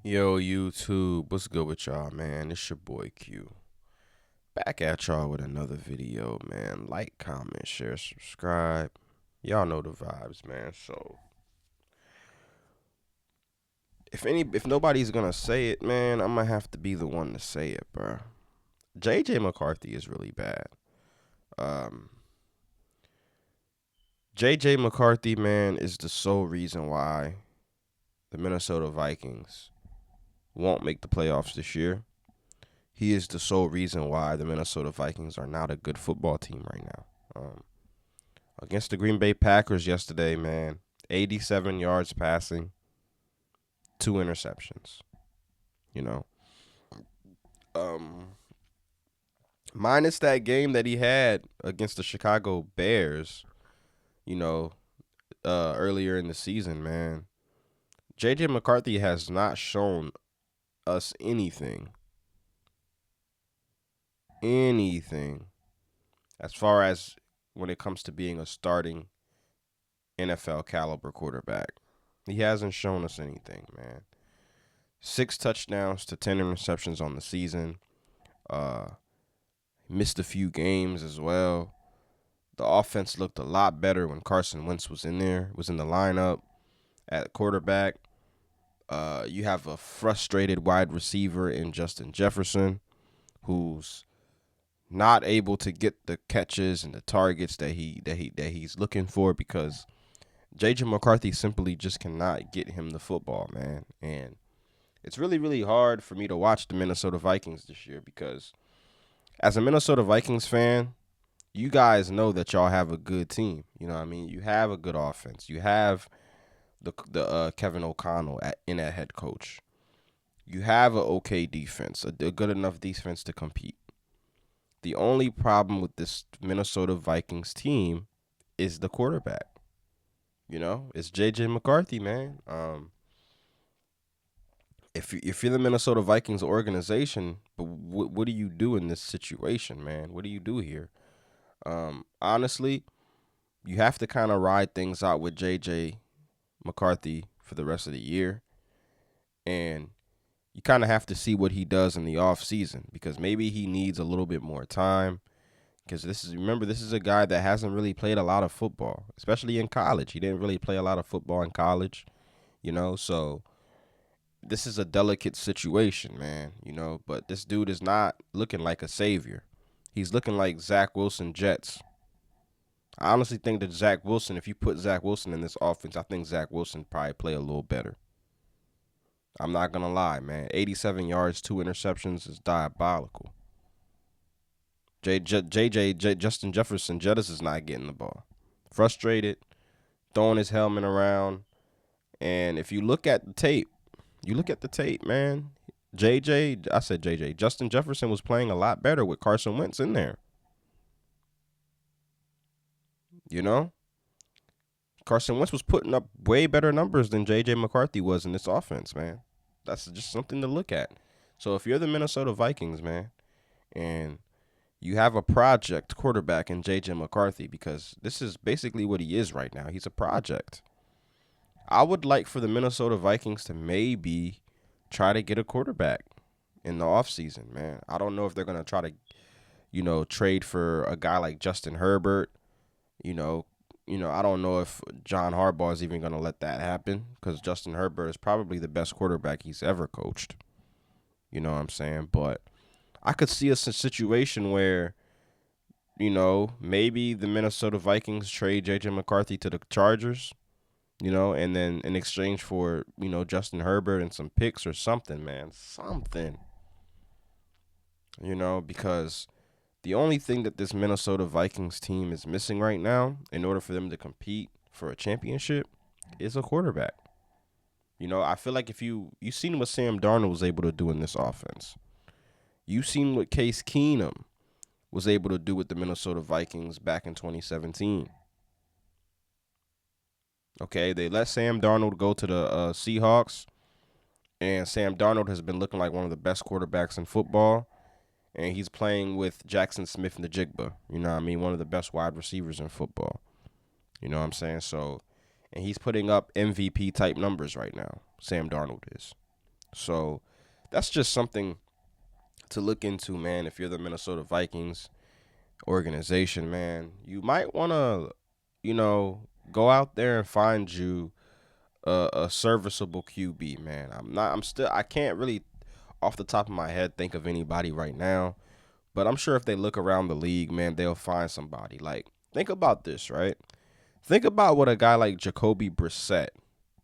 Yo, YouTube, what's good with y'all, man? It's your boy Q. Back at y'all with another video, man. Like, comment, share, subscribe. Y'all know the vibes, man. So, if nobody's gonna say it, man, I'm gonna have to be the one to say it, bro. JJ McCarthy is really bad. Um, JJ McCarthy, man, is the sole reason why the Minnesota Vikings won't make the playoffs this year. He is the sole reason why the Minnesota Vikings are not a good football team right now. Against the Green Bay Packers yesterday, man, 87 yards passing, two interceptions. You know, um, minus that game that he had against the Chicago Bears, you know, earlier in the season, man. JJ McCarthy has not shown us anything as far as when it comes to being a starting NFL caliber quarterback. He hasn't shown us anything, man. 6 touchdowns to 10 interceptions on the season. Uh, Missed a few games as well. The offense looked a lot better when Carson Wentz was in there, was in the lineup at quarterback. You have a frustrated wide receiver in Justin Jefferson, who's not able to get the catches and the targets that he's looking for because JJ McCarthy simply just cannot get him the football, man. And it's really, really hard for me to watch the Minnesota Vikings this year because as a Minnesota Vikings fan, you guys know that y'all have a good team. You know what I mean? You have a good offense. You have the Kevin O'Connell in at head coach. You have a okay defense, a good enough defense to compete. The only problem with this Minnesota Vikings team is the quarterback. You know, it's JJ McCarthy, man. If you're the Minnesota Vikings organization, but what do you do in this situation, man? What do you do here? Honestly, you have to kind of ride things out with JJ McCarthy for the rest of the year, and you kind of have to see what he does in the off season because maybe he needs a little bit more time. Because this is a guy that hasn't really played a lot of football, especially in college. He didn't really play a lot of football in college, so this is a delicate situation, man, but this dude is not looking like a savior. He's looking like Zach Wilson Jets. I honestly think that Zach Wilson, if you put Zach Wilson in this offense, I think Zach Wilson probably play a little better. I'm not going to lie, man. 87 yards, two interceptions is diabolical. Justin Jefferson Jettis is not getting the ball. Frustrated, throwing his helmet around. And if you look at the tape, man. Justin Jefferson was playing a lot better with Carson Wentz in there. You know? Carson Wentz was putting up way better numbers than JJ McCarthy was in this offense, man. That's just something to look at. So if you're the Minnesota Vikings, man, and you have a project quarterback in JJ McCarthy, because this is basically what he is right now. He's a project. I would like for the Minnesota Vikings to maybe try to get a quarterback in the offseason, man. I don't know if they're going to try to, trade for a guy like Justin Herbert. I don't know if John Harbaugh is even going to let that happen because Justin Herbert is probably the best quarterback he's ever coached. You know what I'm saying? But I could see a situation where, maybe the Minnesota Vikings trade JJ McCarthy to the Chargers, and then in exchange for, Justin Herbert and some picks or something, man. Something. Because the only thing that this Minnesota Vikings team is missing right now in order for them to compete for a championship is a quarterback. I feel like if you seen what Sam Darnold was able to do in this offense. You seen what Case Keenum was able to do with the Minnesota Vikings back in 2017. Okay, they let Sam Darnold go to the Seahawks, and Sam Darnold has been looking like one of the best quarterbacks in football, and he's playing with Jackson Smith and the Jigba. You know what I mean? One of the best wide receivers in football. You know what I'm saying? So, and he's putting up MVP type numbers right now. Sam Darnold is. So that's just something to look into, man. If you're the Minnesota Vikings organization, man, you might want to, you know, go out there and find you a serviceable QB, man. I can't really off the top of my head think of anybody right now, but I'm sure if they look around the league, man, they'll find somebody. Like, think about this, right? Think about what a guy like Jacoby Brissett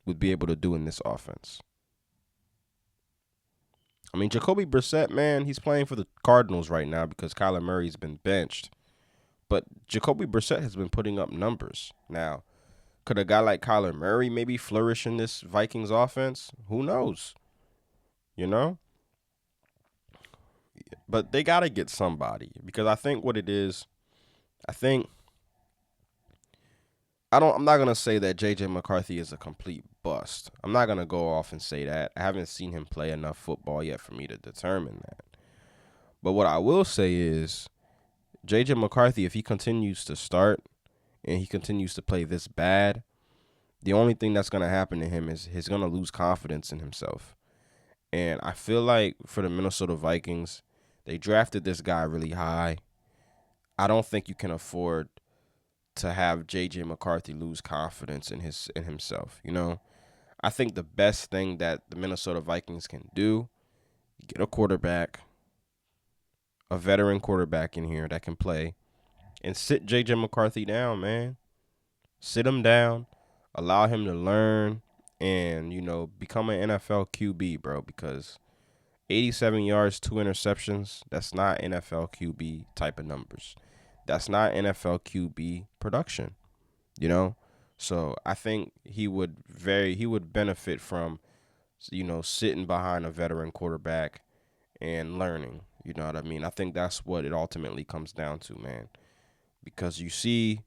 would be able to do in this offense. I mean, Jacoby Brissett, man, he's playing for the Cardinals right now because Kyler Murray's been benched. But Jacoby Brissett has been putting up numbers. Now, could a guy like Kyler Murray maybe flourish in this Vikings offense? Who knows? You know? But they got to get somebody because I think what it is, I think I'm not going to say that JJ McCarthy is a complete bust. I'm not going to go off and say that. I haven't seen him play enough football yet for me to determine that. But what I will say is JJ McCarthy, if he continues to start and he continues to play this bad, the only thing that's going to happen to him is he's going to lose confidence in himself. And I feel like for the Minnesota Vikings, they drafted this guy really high. I don't think you can afford to have JJ McCarthy lose confidence in himself, you know? I think the best thing that the Minnesota Vikings can do, get a quarterback, a veteran quarterback in here that can play, and sit JJ McCarthy down, man. Sit him down, allow him to learn, and, you know, become an NFL QB, bro, because 87 yards, 2 interceptions, that's not NFL QB type of numbers. That's not NFL QB production, you know? So I think he would benefit from, you know, sitting behind a veteran quarterback and learning. You know what I mean? I think that's what it ultimately comes down to, man. Because you see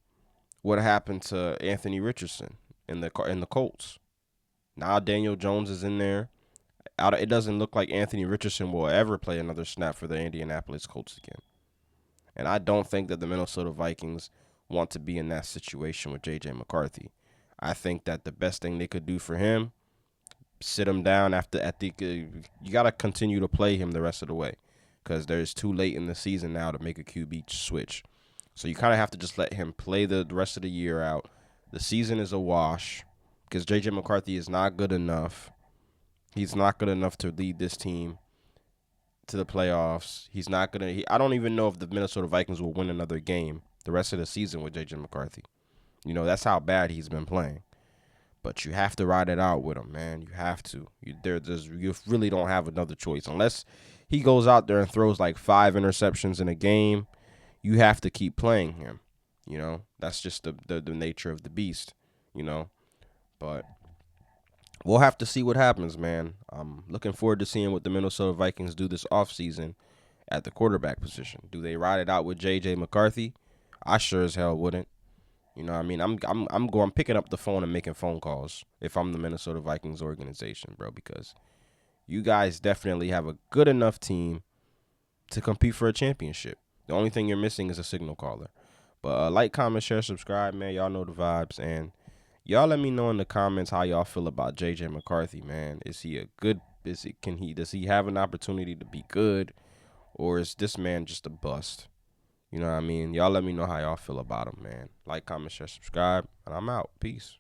what happened to Anthony Richardson in the Colts. Now Daniel Jones is in there. It doesn't look like Anthony Richardson will ever play another snap for the Indianapolis Colts again. And I don't think that the Minnesota Vikings want to be in that situation with J.J. McCarthy. I think that the best thing they could do for him, sit him down you got to continue to play him the rest of the way because there's too late in the season now to make a QB switch. So you kind of have to just let him play the rest of the year out. The season is a wash because J.J. McCarthy is not good enough. He's not good enough to lead this team to the playoffs. He's not going to. I don't even know if the Minnesota Vikings will win another game the rest of the season with J.J. McCarthy. You know, that's how bad he's been playing. But you have to ride it out with him, man. You have to. You really don't have another choice. Unless he goes out there and throws like 5 interceptions in a game, you have to keep playing him. You know, that's just the nature of the beast, you know. But we'll have to see what happens, man. I'm looking forward to seeing what the Minnesota Vikings do this offseason at the quarterback position. Do they ride it out with J.J. McCarthy? I sure as hell wouldn't. You know what I mean? I'm picking up the phone and making phone calls if I'm the Minnesota Vikings organization, bro, because you guys definitely have a good enough team to compete for a championship. The only thing you're missing is a signal caller. But like, comment, share, subscribe, man. Y'all know the vibes. And y'all let me know in the comments how y'all feel about J.J. McCarthy, man. Is he a good does he have an opportunity to be good, or is this man just a bust? You know what I mean? Y'all let me know how y'all feel about him, man. Like, comment, share, subscribe, and I'm out. Peace.